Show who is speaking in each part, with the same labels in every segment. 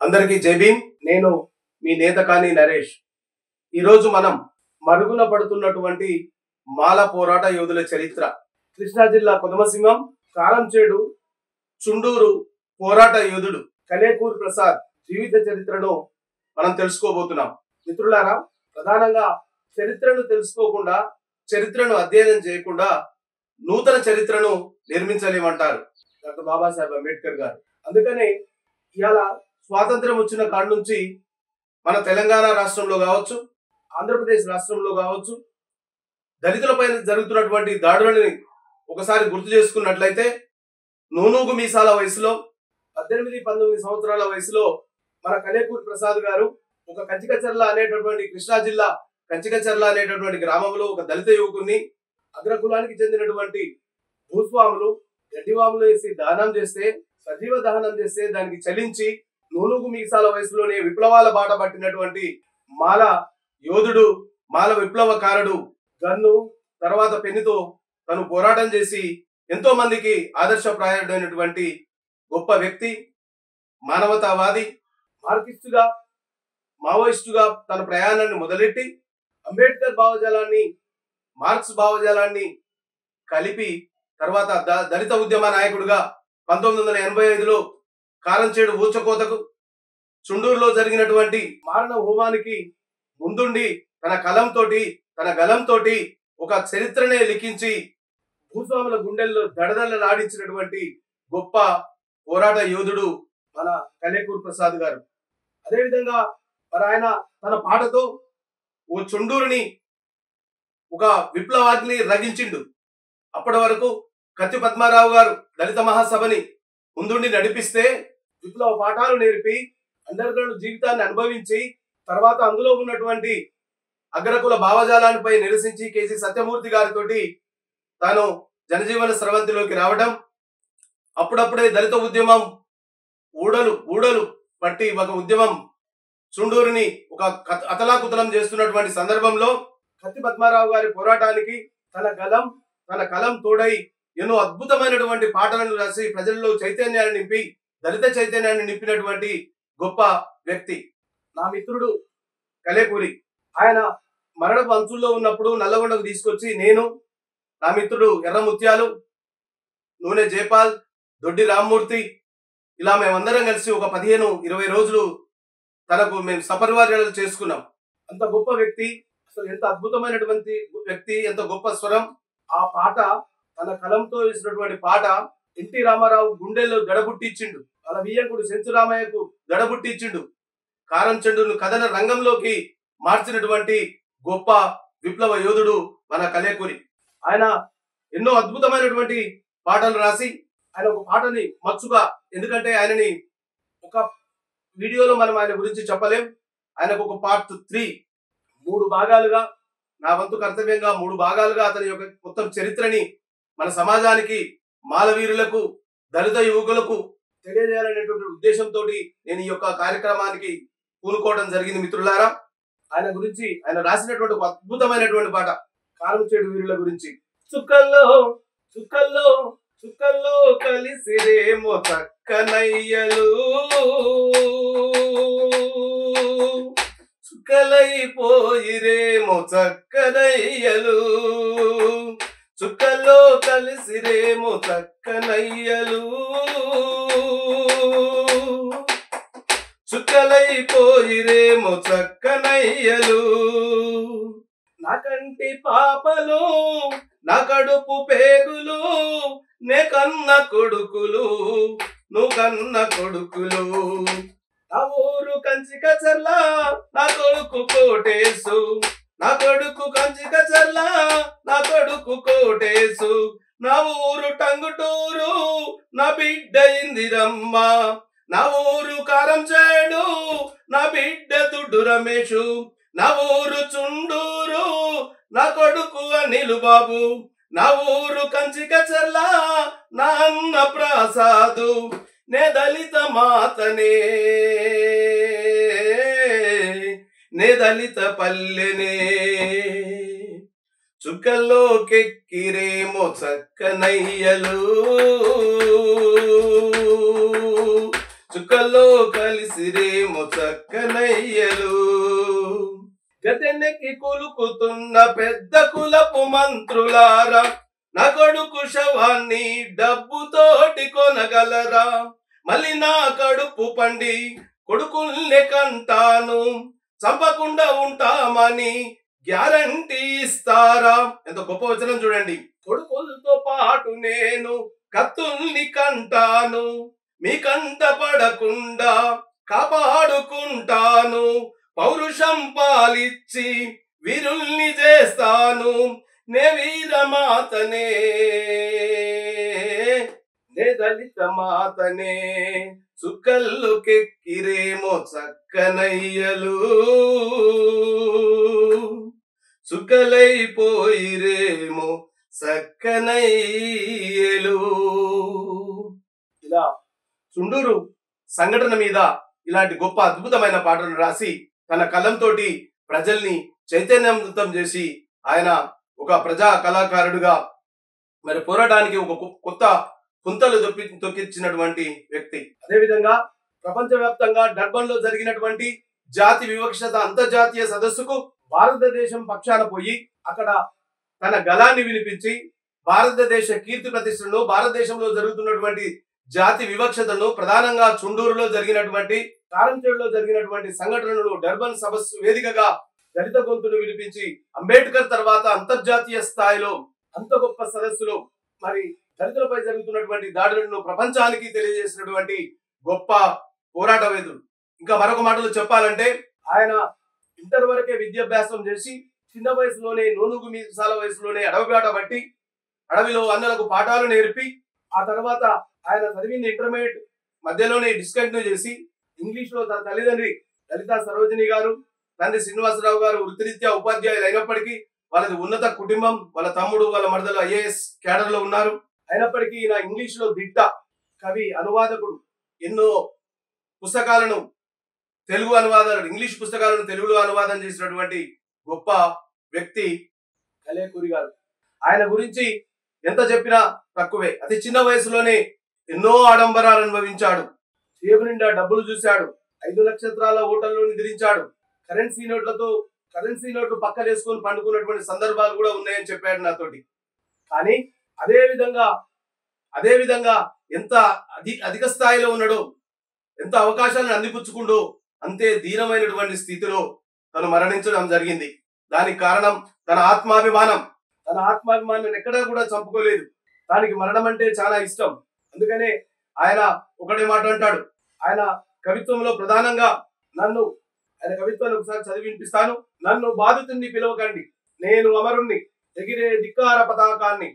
Speaker 1: అందరికీ జై భీమ్. నేను మీ నేతకాని నరేష్. ఈరోజు మనం మరుగున పడుతున్నటువంటి మాల పోరాట యోధుల చరిత్ర, కృష్ణా జిల్లా కొదమసింహం కారంచేడు చుండూరు పోరాట యోధుడు కలేకూరి ప్రసాద్ జీవిత చరిత్రను మనం తెలుసుకోబోతున్నాం. మిత్రులారా, ప్రధానంగా చరిత్రను తెలుసుకోకుండా, చరిత్రను అధ్యయనం చేయకుండా నూతన చరిత్రను నిర్మించలేమంటారు డాక్టర్ బాబాసాహెబ్ అంబేద్కర్ గారు. అందుకనే ఇవాళ స్వాతంత్రం వచ్చిన కాడి నుంచి మన తెలంగాణ రాష్ట్రంలో కావచ్చు, ఆంధ్రప్రదేశ్ రాష్ట్రంలో కావచ్చు, దళితులపైన జరుగుతున్నటువంటి దాడులని ఒకసారి గుర్తు చేసుకున్నట్లయితే, నూనూగు మీసాల వయసులో 18-19 సంవత్సరాల వయసులో మన కలేకూరి ప్రసాద్ గారు ఒక కంచికచర్ల అనేటటువంటి కృష్ణా జిల్లా కంచికచర్ల అనేటటువంటి గ్రామంలో ఒక దళిత యువకుని అగ్రకులానికి చెందినటువంటి భూస్వాములు గడ్డివాములు వేసి దహనం చేస్తే, సజీవ దహనం చేస్తే దానికి చలించి నూనూగు మీసాల వయసులోనే విప్లవాల బాట పట్టినటువంటి మాల యోధుడు, మాల విప్లవకారుడు గన్ను తర్వాత పెన్నుతో తను పోరాటం చేసి ఎంతో మందికి ఆదర్శప్రాయుడైనటువంటి గొప్ప వ్యక్తి, మానవతావాది, మార్కిస్టుగా మావోయిస్టుగా తన ప్రయాణాన్ని మొదలెట్టి అంబేద్కర్ భావజాలాన్ని మార్క్స్ భావజాలాన్ని కలిపి తర్వాత దళిత ఉద్యమ నాయకుడిగా 1985లో కారంచేడు ఊచకోతకు చుండూరులో జరిగినటువంటి మారణ హోమానికి ముందుండి తన గలంతోటి ఒక చరిత్రనే లిఖించి భూస్వాముల గుండెల్లో దడదడలాడించినటువంటి గొప్ప పోరాట యోధుడు మన కలేకూరి ప్రసాద్ గారు. అదేవిధంగా మరి ఆయన తన పాటతో ఓ చుండూరుని ఒక విప్లవాగ్ని రగించిండు. అప్పటి వరకు కత్తి పద్మారావు గారు దళిత మహాసభని ముందుండి నడిపిస్తే, విప్లవ పాఠాలు నేర్పి అండర్ గ్రౌండ్ జీవితాన్ని అనుభవించి తర్వాత అందులో ఉన్నటువంటి అగ్రకుల భావజాలానిపై నిరసించి కేసీ సత్యమూర్తి గారితో తాను జనజీవన స్రవంతిలోకి రావడం, అప్పుడప్పుడే దళిత ఉద్యమం ఊడలు పట్టి ఒక ఉద్యమం చుండూరుని ఒక అతలాకుతలం చేస్తున్నటువంటి సందర్భంలో కత్తి పద్మారావు గారి పోరాటానికి తన కలం తోడై ఎన్నో అద్భుతమైనటువంటి పాటలను రాసి ప్రజల్లో చైతన్యాన్ని నింపి, దళిత చైతన్యాన్ని నింపినటువంటి గొప్ప వ్యక్తి నా మిత్రుడు కలేకూరి. ఆయన మరణపు అంచుల్లో ఉన్నప్పుడు నల్లగొండకు తీసుకొచ్చి నేను, నా మిత్రుడు ఎర్ర ముత్యాలు, నూనె జయపాల్, దొడ్డి రామ్మూర్తి ఇలా మేమందరం కలిసి ఒక 15-20 రోజులు తనకు మేము సపరివార్యాలు చేసుకున్నాం. అంత గొప్ప వ్యక్తి, అసలు ఎంత అద్భుతమైనటువంటి వ్యక్తి, ఎంత గొప్ప స్వరం. ఆ పాట తన కలంతో వేసినటువంటి పాట ఎన్టీ రామారావు గుండెల్లో దడబుట్టించిండు, అలా వియ్యంకుడు సెంచురామయ్యకు దడబుట్టించిండు, కారంచేడును కథన రంగంలోకి మార్చినటువంటి గొప్ప విప్లవ యోధుడు మన కలేకూరి. ఆయన ఎన్నో అద్భుతమైనటువంటి పాటలు రాసి ఆయన ఒక పాటని మచ్చుగా, ఎందుకంటే ఆయనని ఒక వీడియోలో మనం ఆయన గురించి చెప్పలేం. ఆయనకు ఒక పార్ట్ 3 3 భాగాలుగా, నా వంతు కర్తవ్యంగా 3 భాగాలుగా అతని యొక్క మొత్తం చరిత్రని మన సమాజానికి, మాలవీరులకు, దళిత యువకులకు తెలియజేయాలనేటువంటి ఉద్దేశంతో నేను ఈ యొక్క కార్యక్రమానికి పూనుకోవడం జరిగింది. మిత్రులారా, ఆయన గురించి ఆయన రాసినటువంటి ఒక అద్భుతమైనటువంటి పాట కారంచేడు వీరుల గురించి. చుక్కల్లో చుక్కల్లో చుక్కల్లో కలిసిరేమో చక్కనయ్యలు, చుక్కలైపోయిరేమో చక్కనయ్యలు, చుక్కల్లో కలిసిరేమో చక్కనయ్యలు, చుక్కలైపోయిరేమో చక్కనయ్యలు, నా కంటి పాపలు, నా కడుపు పేగులు, నే కన్న కొడుకులు, నువ్వు కన్న కొడుకులు, నా ఊరు కంచికచర్ల, నా కొడుకు కోటేసు, నా కొడుకు కంచికచర్ల, నా కొడుకు కోటేసు, నా ఊరు టంగుటూరు, నా బిడ్డ ఇందిరమ్మ, నా ఊరు కారంచేడు, నా బిడ్డ దుడ్డు రమేషు, నా ఊరు చుండూరు, నా కొడుకు అనిలు బాబు, నా ఊరు కంచికచర్ల, నా అన్న ప్రసాదు, నే దళిత మాతనే, నే దళిత పల్లెనే, చుక్కల్లోకెక్కిరేమో చక్కనయ్యలు, చుక్క చుక్కల్లో కలిసిరేమో చక్కనయ్యలు. గదెనెక్కి కులుకుతున్న పెద్ద కులపు మంత్రులారా, నా కొడుకు శవాన్ని డబ్బుతోటి కొనగలరా? మళ్ళీ నా కడుపు పండి కొడుకుల్ని కంటాను, చంపకుండా ఉంటామని గ్యారంటీ ఇస్తారా? ఎంత గొప్ప వచనం చూడండి. కొడుకులతో పాటు నేను కత్తుల్ని కంటాను, మీ కంట పడకుండా కాపాడుకుంటాను, పౌరుషం పాలిచ్చి వీరుల్ని చేస్తాను, నే వీరమాతనే, నే దళిత మాతనే, చుక్కల్లో కెక్కిరేమో చక్కనయ్యలు, చుక్కలైపోయిరేమో చక్కనయ్యలు. ఇలా చుండూరు సంఘటన మీద ఇలాంటి గొప్ప అద్భుతమైన పాటలు రాసి తన కలంతో ప్రజల్ని చైతన్యవంతం చేసి ఆయన ఒక ప్రజా కళాకారుడుగా మరి పోరాటానికి ఒక కొత్త పుంతలు తొక్కించినటువంటి వ్యక్తి. అదేవిధంగా ప్రపంచవ్యాప్తంగా డర్బన్ లో జరిగినటువంటి జాతి వివక్షత అంతర్జాతీయ సదస్సుకు భారతదేశం పక్షాన పోయి అక్కడ తన గళాన్ని వినిపించి భారతదేశ కీర్తి ప్రతిష్టలను, భారతదేశంలో జరుగుతున్నటువంటి జాతి వివక్షతను, ప్రధానంగా చుండూరులో జరిగినటువంటి, కారంచేడులో జరిగినటువంటి సంఘటనలు డర్బన్ సదస్సు వేదికగా దళిత గొంతును వినిపించి అంబేద్కర్ తర్వాత అంతర్జాతీయ స్థాయిలో అంత గొప్ప సదస్సులో మరి దళితులపై జరుగుతున్నటువంటి దాడులను ప్రపంచానికి తెలియజేసినటువంటి గొప్ప పోరాటవేదుడు. ఇంకా మరొక మాటలో చెప్పాలంటే ఆయన ఇంటర్ వరకే విద్యాభ్యాసం చేసి చిన్న వయసులోనే, నూనుగు మీసాల వయసులోనే అడవిబాట బట్టి అడవిలో అన్నలకు పాఠాలు నేర్పి ఆ తర్వాత ఆయన చదివింది ఇంటర్మీడియట్ మధ్యలోనే డిస్కంటిన్యూ చేసి ఇంగ్లీష్ లో తన తల్లిదండ్రి లలిత సరోజిని గారు, తండ్రి శ్రీనివాసరావు గారు వృత్తిరీత్యా ఉపాధ్యాయులు అయినప్పటికీ వాళ్ళది ఉన్నత కుటుంబం, వాళ్ళ తమ్ముడు వాళ్ళ మరదలు ఐఏఎస్ క్యాడర్ లో ఉన్నారు. అయినప్పటికీ ఈయన ఇంగ్లీష్ లో దిట్ట, కవి, అనువాదకుడు, ఎన్నో పుస్తకాలను తెలుగు అనువాదాలు, ఇంగ్లీష్ పుస్తకాలను తెలుగులో అనువాదం చేసినటువంటి గొప్ప వ్యక్తి కలేకూరి గారు. ఆయన గురించి ఎంత చెప్పినా తక్కువే. అతి చిన్న వయసులోనే ఎన్నో ఆడంబరాలు అనుభవించాడు, జేబు నిండా డబ్బులు చూశాడు, 5 నక్షత్రాల హోటల్లో నిద్రించాడు, కరెన్సీ నోట్లు పక్కలేసుకొని పండుకున్నటువంటి సందర్భాలు కూడా ఉన్నాయని చెప్పాడు నాతోటి. కానీ అదే విధంగా ఎంత అధిక స్థాయిలో ఉన్నాడో, ఎంత అవకాశాలను అందిపుచ్చుకుండో అంతే దీనమైనటువంటి స్థితిలో తను మరణించడం జరిగింది. దానికి కారణం తన ఆత్మాభిమానం ఎక్కడా కూడా చంపుకోలేదు. దానికి మరణం అంటే చాలా ఇష్టం. అందుకనే ఆయన ఒకటే మాట అంటాడు. ఆయన కవిత్వంలో ప్రధానంగా ఆయన కవిత్వాన్ని ఒకసారి చదివి వినిపిస్తాను. నన్ను బాధితుణ్ణి పిలవకండి, నేను అమరుణ్ణి, ఎగిరే ధిక్కార పతాకాన్ని,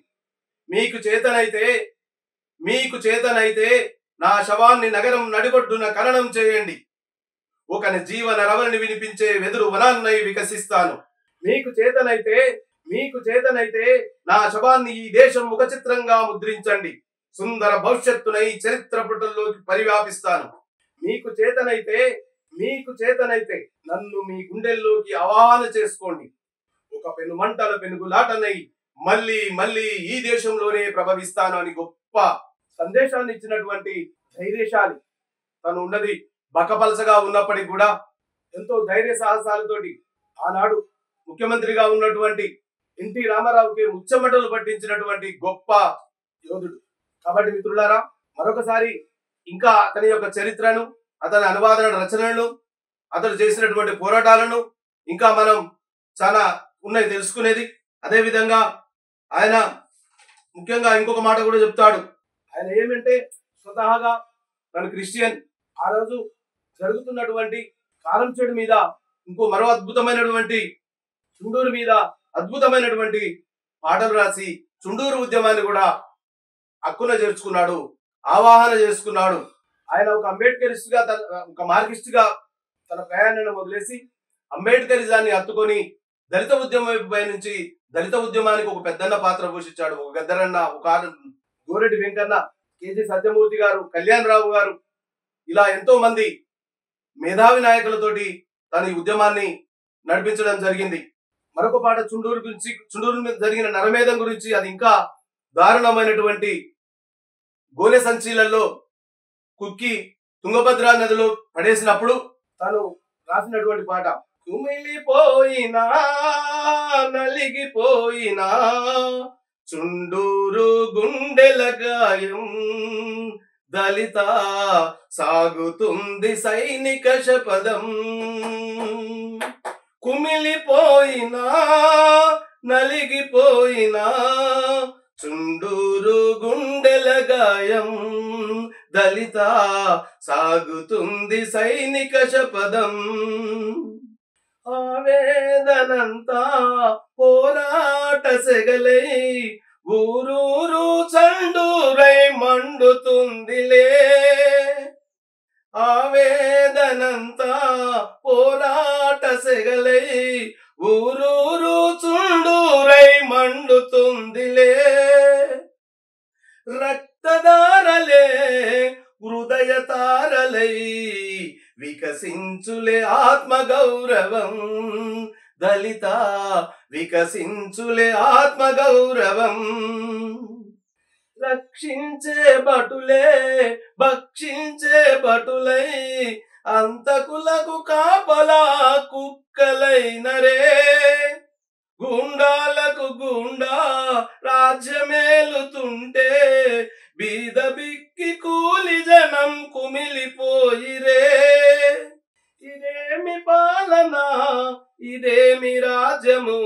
Speaker 1: మీకు చేతనైతే నా శవాన్ని నగరం నడిబొడ్డున ఖననం చేయండి, ఒక జీవన రవణి వినిపించే వెదురు వనాన్నై వికసిస్తాను. మీకు చేతనైతే నా శవాన్ని ఈ దేశం ముఖ చిత్రంగా ముద్రించండి, సుందర భవిష్యత్తునై చరిత్ర పుటల్లోకి పరివ్యాపిస్తాను. మీకు చేతనైతే నన్ను మీ గుండెల్లోకి ఆవాహన చేసుకోండి, ఒక పెనుమంటల పెనుగులాటనై మళ్ళీ ఈ దేశంలోనే ప్రభవిస్తాను అని గొప్ప సందేశాన్ని ఇచ్చినటువంటి ధైర్యశాలి. తను ఉన్నది బకపలసగా ఉన్నప్పటికీ కూడా ఎంతో ధైర్య సాహసాలతోటి ఆనాడు ముఖ్యమంత్రిగా ఉన్నటువంటి ఎన్టీ రామారావుకి ముచ్చమటలు పట్టించినటువంటి గొప్ప యోధుడు. కాబట్టి మిత్రులారా, మరొకసారి ఇంకా అతని యొక్క చరిత్రను, అతని అనువాద రచనలను, అతను చేసినటువంటి పోరాటాలను ఇంకా మనం చాలా ఉన్నాయి తెలుసుకునేది. అదే విధంగా ఆయన ముఖ్యంగా ఇంకొక మాట కూడా చెప్తాడు. ఆయన ఏమంటే స్వతహాగా తను క్రిస్టియన్. ఆ రోజు జరుగుతున్నటువంటి కారంచేడు మీద మరో అద్భుతమైనటువంటి చుండూరు మీద అద్భుతమైనటువంటి పాటలు రాసి చుండూరు ఉద్యమాన్ని కూడా హక్కున చేర్చుకున్నాడు, ఆవాహన చేసుకున్నాడు. ఆయన ఒక అంబేద్కరిస్ట్ గా, ఒక మార్కిస్ట్ గా తన ప్రయాణాన్ని వదిలేసి అంబేద్కరిజాన్ని హత్తుకొని దళిత ఉద్యమం పై నుంచి దళిత ఉద్యమానికి ఒక పెద్దన్న పాత్ర పోషించాడు. ఒక గద్దరన్న, ఒక గోరెడ్డి వెంకన్న, కేజీ సత్యమూర్తి గారు, కళ్యాణ్ రావు గారు, ఇలా ఎంతో మంది మేధావి నాయకులతోటి తన ఈ ఉద్యమాన్ని నడిపించడం జరిగింది. మరొక పాట చుండూరు మీద జరిగిన నరమేధం గురించి. అది ఇంకా దారుణమైనటువంటి గోనె సంచీలలో కుక్కి తుంగభద్ర నదిలో పడేసినప్పుడు తను రాసినటువంటి పాట. కుమిలిపోయినా నలిగిపోయినా చుండూరు గుండెల గాయం దళిత సాగుతుంది సైనిక శపథం. కుమిలిపోయినా నలిగిపోయినా చుండూరు గుండెల గాయం దళిత సాగుతుంది సైనిక శపథం. ఆవేదనంతా పోరాట సెగలై ఊరూరు చండూరై మండుతుందిలే. ఆవేదనంతా పోరాట సెగలై ఊరూరు చుండూరై మండుతుందిలే. రక్తదారలే హృదయ తారలై వికసించులే ఆత్మగౌరవం దళిత వికసించులే ఆత్మగౌరవం. రక్షించే భటులే భక్షించే భటులై అంతకులకు కాపలా కుక్కలైనరే. గుండాలకు గుండా రాజ్యమేలుతుంటే బీద బిక్కి కూలి జనం కుమిలిపోయిరే. ఇదేమి పాలన ఇదేమి రాజ్యము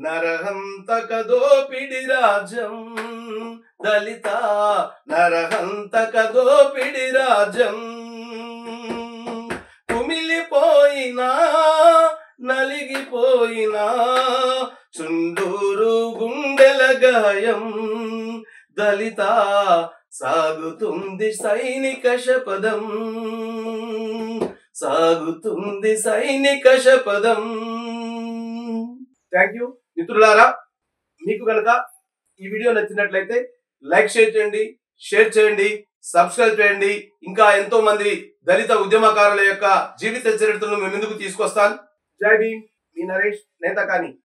Speaker 1: నరహంతక దోపిడి రాజ్యం దళిత నరహంతక దోపిడి రాజ్యం. కుమిలిపోయినా నలిగిపోయినా చుండూరు గుండెల గాయం దళిత సాగుతుంది సైనిక శపథం సాగుతుంది సైనిక శపథం. థ్యాంక్ యూ మిత్రులారా. మీకు కనుక ఈ వీడియో నచ్చినట్లయితే లైక్ చేయండి, షేర్ చేయండి, సబ్స్క్రైబ్ చేయండి. ఇంకా ఎంతో మంది దళిత ఉద్యమకారుల యొక్క జీవిత చరిత్రను మీ ముందుకు తీసుకొస్తాను. జై భీమ్, మీ నరేష్ నేతకాని.